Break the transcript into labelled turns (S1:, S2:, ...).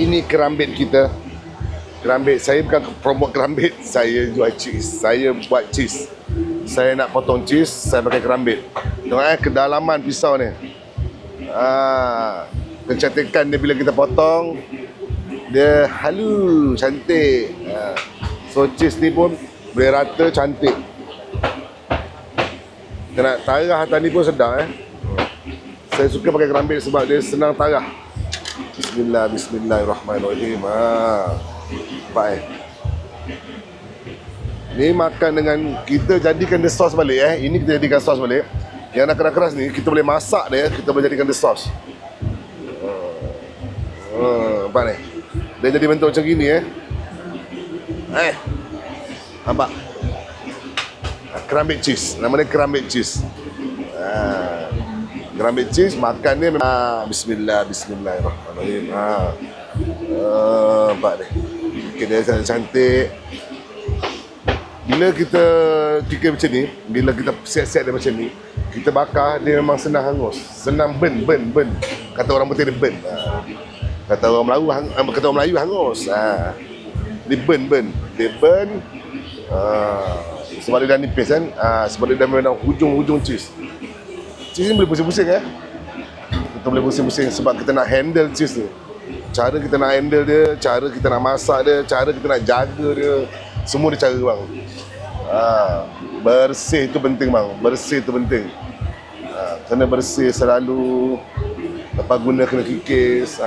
S1: Ini kerambit kita. Kerambit, saya bukan promote kerambit. Saya jual cheese. Saya buat cheese. Saya nak potong cheese, saya pakai kerambit. Tengok kedalaman pisau ni. Kecantikan dia bila kita potong, dia halus, cantik. So cheese ni pun boleh rata, cantik. Kita nak tarah atas ni pun sedap. Saya suka pakai kerambit sebab dia senang tarah. Bismillahirrahmanirrahim. Nampak ni makan dengan, kita jadikan dia sos balik. Ini kita jadikan sos balik. Yang nak keras-keras ni kita boleh masak dia, kita boleh jadikan dia sos. Nampak ni, dia jadi bentuk macam gini. Nampak? Kerambit cheese. Nama dia kerambit cheese. Kerambit cheese makan dia Bismillahirrahmanirrahim. Nampak ni, dia cantik. Bila kita fikir macam ni, bila kita siap-siap dia macam ni, kita bakar, dia memang senang hangus. Senang burn. Kata orang putih dia burn. Kata orang Melayu hangus. Dia burn. Dia burn. Sebab dia dah nipis kan. Sebab dia dah memang hujung cheese. Cheese ni boleh pusing-pusing. Kita boleh pusing-pusing sebab kita nak handle cheese ni. Cara kita nak handle dia, cara kita nak masak dia, cara kita nak jaga dia, semua dia cara bang. Bersih tu penting bang. Bersih tu penting. Kena bersih selalu. Lepas guna kena kikis.